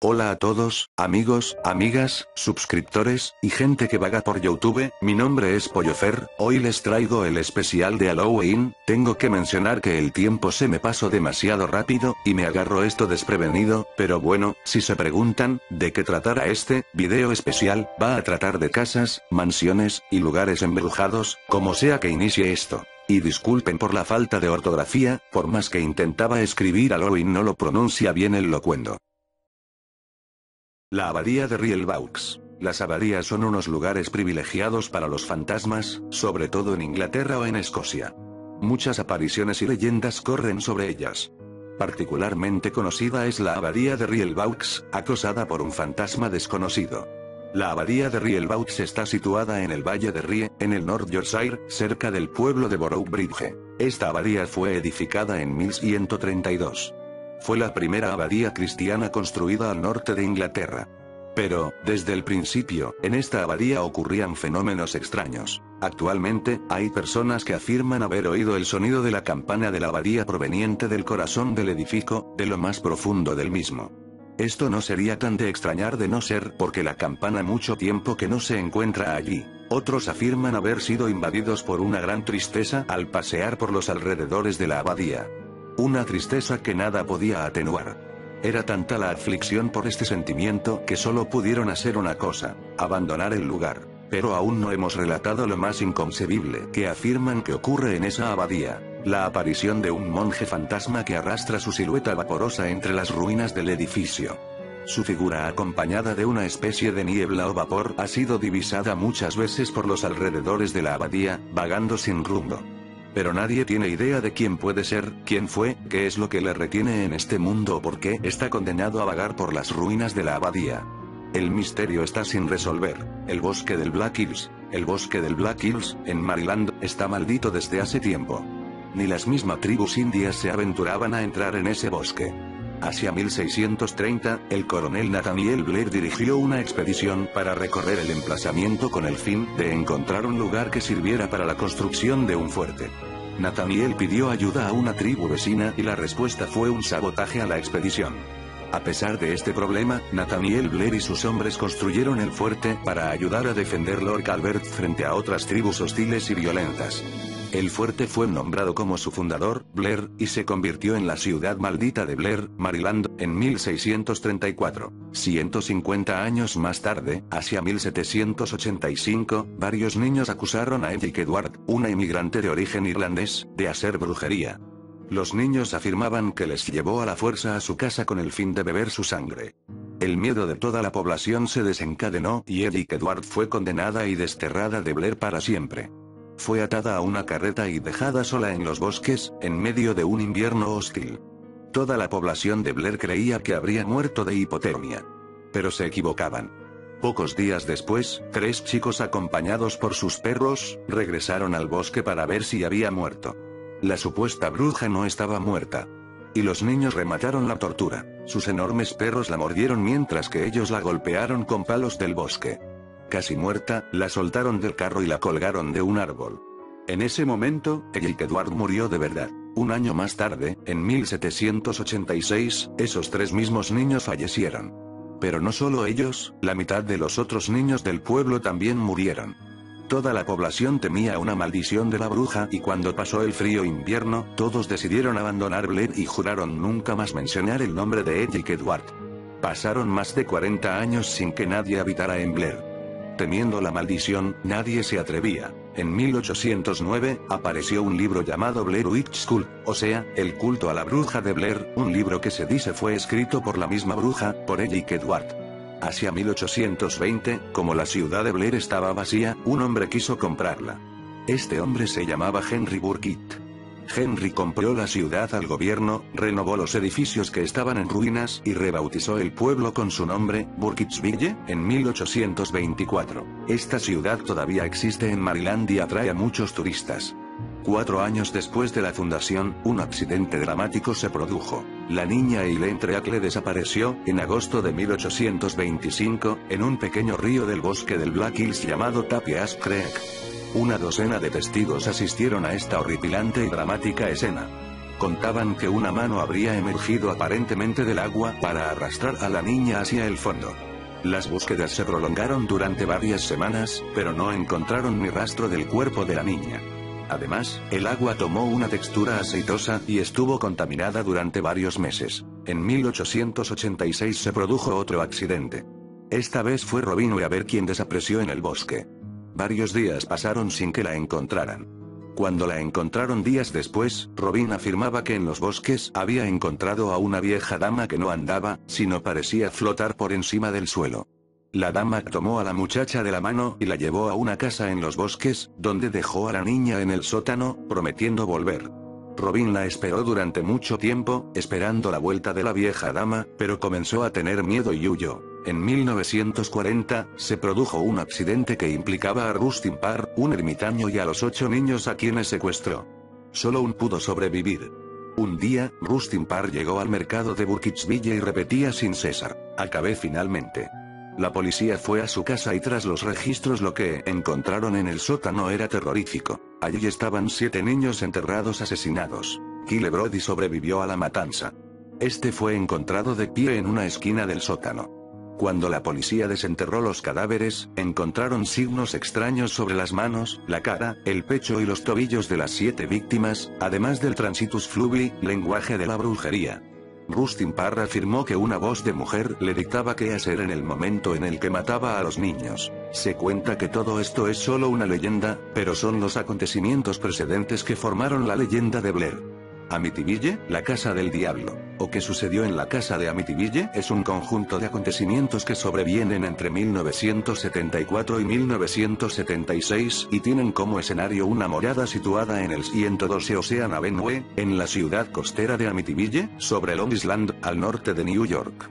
Hola a todos, amigos, amigas, suscriptores, y gente que vaga por YouTube, mi nombre es Pollofer, hoy les traigo el especial de Halloween. Tengo que mencionar que el tiempo se me pasó demasiado rápido, y me agarró esto desprevenido, pero bueno, si se preguntan, ¿de qué tratará este video especial? Va a tratar de casas, mansiones, y lugares embrujados, como sea que inicie esto. Y disculpen por la falta de ortografía, por más que intentaba escribir Halloween no lo pronuncia bien el locuendo. La abadía de Rielvaux. Las abadías son unos lugares privilegiados para los fantasmas, sobre todo en Inglaterra o en Escocia. Muchas apariciones y leyendas corren sobre ellas. Particularmente conocida es la abadía de Rielvaux, acosada por un fantasma desconocido. La abadía de Rielvaux está situada en el valle de Rie, en el North Yorkshire, cerca del pueblo de Boroughbridge. Esta abadía fue edificada en 1132. Fue la primera abadía cristiana construida al norte de Inglaterra. Pero, desde el principio, en esta abadía ocurrían fenómenos extraños. Actualmente, hay personas que afirman haber oído el sonido de la campana de la abadía proveniente del corazón del edificio, de lo más profundo del mismo. Esto no sería tan de extrañar de no ser porque la campana mucho tiempo que no se encuentra allí. Otros afirman haber sido invadidos por una gran tristeza al pasear por los alrededores de la abadía. Una tristeza que nada podía atenuar. Era tanta la aflicción por este sentimiento que solo pudieron hacer una cosa: abandonar el lugar. Pero aún no hemos relatado lo más inconcebible que afirman que ocurre en esa abadía: la aparición de un monje fantasma que arrastra su silueta vaporosa entre las ruinas del edificio. Su figura, acompañada de una especie de niebla o vapor, ha sido divisada muchas veces por los alrededores de la abadía, vagando sin rumbo. Pero nadie tiene idea de quién puede ser, quién fue, qué es lo que le retiene en este mundo o por qué está condenado a vagar por las ruinas de la abadía. El misterio está sin resolver. El bosque del Black Hills. El bosque del Black Hills, en Maryland, está maldito desde hace tiempo. Ni las mismas tribus indias se aventuraban a entrar en ese bosque. Hacia 1630, el coronel Nathaniel Blair dirigió una expedición para recorrer el emplazamiento con el fin de encontrar un lugar que sirviera para la construcción de un fuerte. Nathaniel pidió ayuda a una tribu vecina y la respuesta fue un sabotaje a la expedición. A pesar de este problema, Nathaniel Blair y sus hombres construyeron el fuerte para ayudar a defender Lord Calvert frente a otras tribus hostiles y violentas. El fuerte fue nombrado como su fundador, Blair, y se convirtió en la ciudad maldita de Blair, Maryland, en 1634. 150 años más tarde, hacia 1785, varios niños acusaron a Edric Edward, una inmigrante de origen irlandés, de hacer brujería. Los niños afirmaban que les llevó a la fuerza a su casa con el fin de beber su sangre. El miedo de toda la población se desencadenó y Edric Edward fue condenada y desterrada de Blair para siempre. Fue atada a una carreta y dejada sola en los bosques, en medio de un invierno hostil. Toda la población de Blair creía que habría muerto de hipotermia. Pero se equivocaban. Pocos días después, 3 chicos acompañados por sus perros, regresaron al bosque para ver si había muerto. La supuesta bruja no estaba muerta. Y los niños remataron la tortura. Sus enormes perros la mordieron mientras que ellos la golpearon con palos del bosque. Casi muerta, la soltaron del carro y la colgaron de un árbol. En ese momento, Edric Edward murió de verdad. Un año más tarde, en 1786, esos 3 mismos niños fallecieron. Pero no solo ellos, la mitad de los otros niños del pueblo también murieron. Toda la población temía una maldición de la bruja y cuando pasó el frío invierno, todos decidieron abandonar Blair y juraron nunca más mencionar el nombre de Edric Edward. Pasaron más de 40 años sin que nadie habitara en Blair. Temiendo la maldición, nadie se atrevía. En 1809, apareció un libro llamado Blair Witch Cult, o sea, el culto a la bruja de Blair, un libro que se dice fue escrito por la misma bruja, por Edric Edward. Hacia 1820, como la ciudad de Blair estaba vacía, un hombre quiso comprarla. Este hombre se llamaba Henry Burkitt. Henry compró la ciudad al gobierno, renovó los edificios que estaban en ruinas y rebautizó el pueblo con su nombre, Burkittsville, en 1824. Esta ciudad todavía existe en Maryland y atrae a muchos turistas. 4 años después de la fundación, un accidente dramático se produjo. La niña Eileen Treacle desapareció, en agosto de 1825, en un pequeño río del bosque del Black Hills llamado Tapias Creek. Una docena de testigos asistieron a esta horripilante y dramática escena. Contaban que una mano habría emergido aparentemente del agua para arrastrar a la niña hacia el fondo. Las búsquedas se prolongaron durante varias semanas, pero no encontraron ni rastro del cuerpo de la niña. Además, el agua tomó una textura aceitosa y estuvo contaminada durante varios meses. En 1886 se produjo otro accidente. Esta vez fue Robin Weaver quien desapareció en el bosque. Varios días pasaron sin que la encontraran. Cuando la encontraron días después, Robin afirmaba que en los bosques había encontrado a una vieja dama que no andaba, sino parecía flotar por encima del suelo. La dama tomó a la muchacha de la mano y la llevó a una casa en los bosques, donde dejó a la niña en el sótano, prometiendo volver. Robin la esperó durante mucho tiempo, esperando la vuelta de la vieja dama, pero comenzó a tener miedo y huyó. En 1940, se produjo un accidente que implicaba a Rustin Parr, un ermitaño, y a los 8 niños a quienes secuestró. Solo uno pudo sobrevivir. Un día, Rustin Parr llegó al mercado de Burkittsville y repetía sin cesar: "Acabé finalmente". La policía fue a su casa y tras los registros lo que encontraron en el sótano era terrorífico. Allí estaban 7 niños enterrados asesinados. Kyle Brody sobrevivió a la matanza. Este fue encontrado de pie en una esquina del sótano. Cuando la policía desenterró los cadáveres, encontraron signos extraños sobre las manos, la cara, el pecho y los tobillos de las 7 víctimas, además del transitus fluvi, lenguaje de la brujería. Rustin Parr afirmó que una voz de mujer le dictaba qué hacer en el momento en el que mataba a los niños. Se cuenta que todo esto es solo una leyenda, pero son los acontecimientos precedentes que formaron la leyenda de Blair. Amityville, la casa del diablo, o qué sucedió en la casa de Amityville, es un conjunto de acontecimientos que sobrevienen entre 1974 y 1976 y tienen como escenario una morada situada en el 112 Ocean Avenue, en la ciudad costera de Amityville, sobre Long Island, al norte de New York.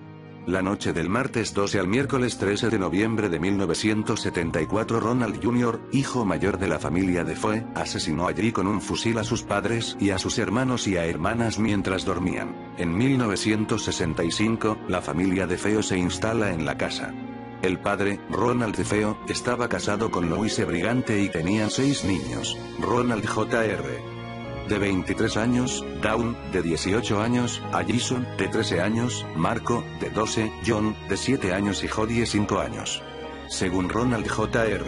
La noche del martes 12 al miércoles 13 de noviembre de 1974, Ronald Jr., hijo mayor de la familia Defoe, asesinó allí con un fusil a sus padres y a sus hermanos y a hermanas mientras dormían. En 1965, la familia Defoe se instala en la casa. El padre, Ronald Defoe, estaba casado con Louise Brigante y tenían 6 niños. Ronald Jr., de 23 años, Dawn, de 18 años, Allison, de 13 años, Marco, de 12, John, de 7 años y Jodie, 5 años. Según Ronald Jr.,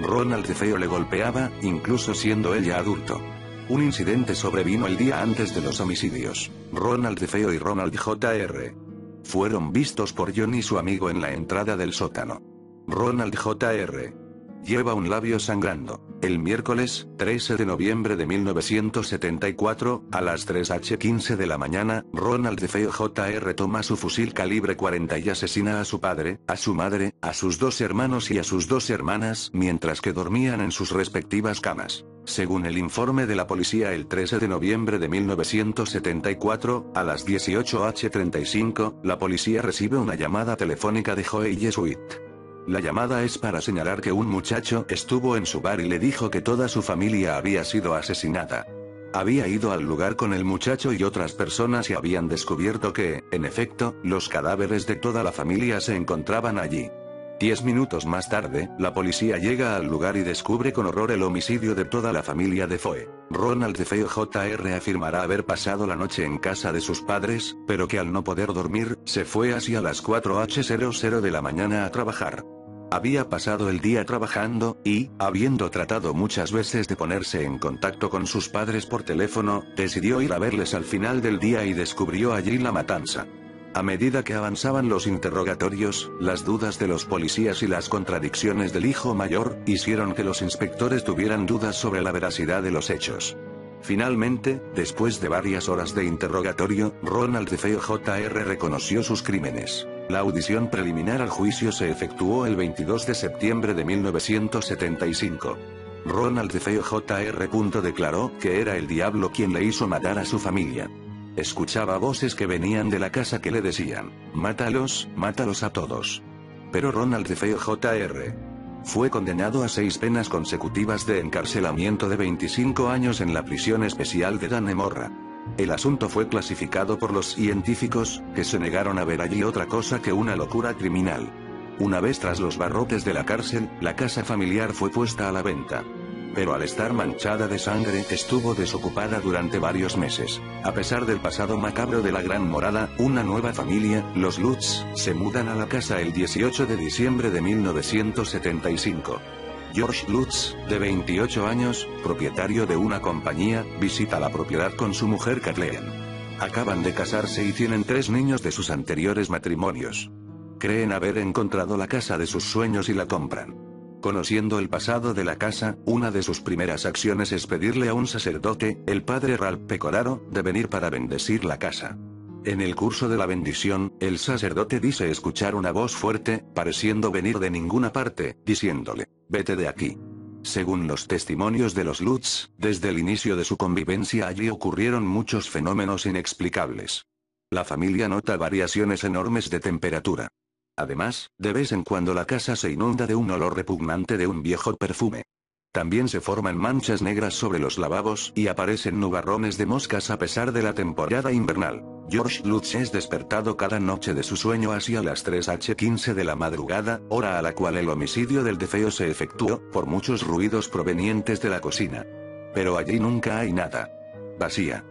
Ronald Defoe le golpeaba, incluso siendo ella adulto. Un incidente sobrevino el día antes de los homicidios. Ronald Defoe y Ronald Jr. fueron vistos por John y su amigo en la entrada del sótano. Ronald Jr. lleva un labio sangrando. El miércoles, 13 de noviembre de 1974, a las 3:15 de la mañana, Ronald Defoe Jr. toma su fusil calibre 40 y asesina a su padre, a su madre, a sus 2 hermanos y a sus 2 hermanas, mientras que dormían en sus respectivas camas. Según el informe de la policía, el 13 de noviembre de 1974, a las 18:35, la policía recibe una llamada telefónica de Joey Jesuit. La llamada es para señalar que un muchacho estuvo en su bar y le dijo que toda su familia había sido asesinada. Había ido al lugar con el muchacho y otras personas y habían descubierto que, en efecto, los cadáveres de toda la familia se encontraban allí. 10 minutos más tarde, la policía llega al lugar y descubre con horror el homicidio de toda la familia Defoe. Ronald Defoe Jr. afirmará haber pasado la noche en casa de sus padres, pero que al no poder dormir, se fue hacia las 4:00 de la mañana a trabajar. Había pasado el día trabajando, y, habiendo tratado muchas veces de ponerse en contacto con sus padres por teléfono, decidió ir a verles al final del día y descubrió allí la matanza. A medida que avanzaban los interrogatorios, las dudas de los policías y las contradicciones del hijo mayor, hicieron que los inspectores tuvieran dudas sobre la veracidad de los hechos. Finalmente, después de varias horas de interrogatorio, Ronald Defoe Jr. reconoció sus crímenes. La audición preliminar al juicio se efectuó el 22 de septiembre de 1975. Ronald Defoe Jr. declaró que era el diablo quien le hizo matar a su familia. Escuchaba voces que venían de la casa que le decían: "Mátalos, mátalos a todos". Pero Ronald Defoe Jr. fue condenado a 6 penas consecutivas de encarcelamiento de 25 años en la prisión especial de Dannemora. El asunto fue clasificado por los científicos, que se negaron a ver allí otra cosa que una locura criminal. Una vez tras los barrotes de la cárcel, la casa familiar fue puesta a la venta. pero al estar manchada de sangre estuvo desocupada durante varios meses. A pesar del pasado macabro de la Gran Morada, una nueva familia, los Lutz, se mudan a la casa el 18 de diciembre de 1975. George Lutz, de 28 años, propietario de una compañía, visita la propiedad con su mujer Kathleen. Acaban de casarse y tienen 3 niños de sus anteriores matrimonios. Creen haber encontrado la casa de sus sueños y la compran. Conociendo el pasado de la casa, una de sus primeras acciones es pedirle a un sacerdote, el padre Ralph Pecoraro, de venir para bendecir la casa. En el curso de la bendición, el sacerdote dice escuchar una voz fuerte, pareciendo venir de ninguna parte, diciéndole, «Vete de aquí». Según los testimonios de los Lutz, desde el inicio de su convivencia allí ocurrieron muchos fenómenos inexplicables. La familia nota variaciones enormes de temperatura. Además, de vez en cuando la casa se inunda de un olor repugnante de un viejo perfume. También se forman manchas negras sobre los lavabos y aparecen nubarrones de moscas a pesar de la temporada invernal. George Lutz es despertado cada noche de su sueño hacia las 3:15 de la madrugada, hora a la cual el homicidio del defeo se efectuó, por muchos ruidos provenientes de la cocina. Pero allí nunca hay nada. Vacía.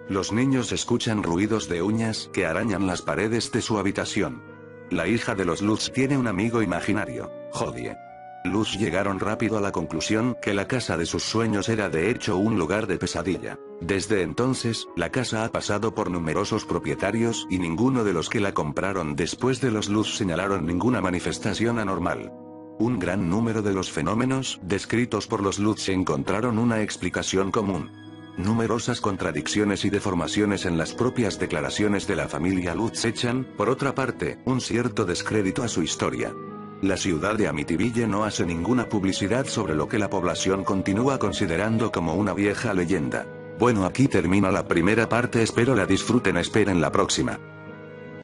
Los niños escuchan ruidos de uñas que arañan las paredes de su habitación. La hija de los Lutz tiene un amigo imaginario, Jodie. Lutz llegaron rápido a la conclusión que la casa de sus sueños era de hecho un lugar de pesadilla. Desde entonces, la casa ha pasado por numerosos propietarios y ninguno de los que la compraron después de los Lutz señalaron ninguna manifestación anormal. Un gran número de los fenómenos descritos por los Lutz encontraron una explicación común. Numerosas contradicciones y deformaciones en las propias declaraciones de la familia Lutz echan, por otra parte, un cierto descrédito a su historia. La ciudad de Amityville no hace ninguna publicidad sobre lo que la población continúa considerando como una vieja leyenda. Bueno, aquí termina la primera parte, espero la disfruten, esperen la próxima.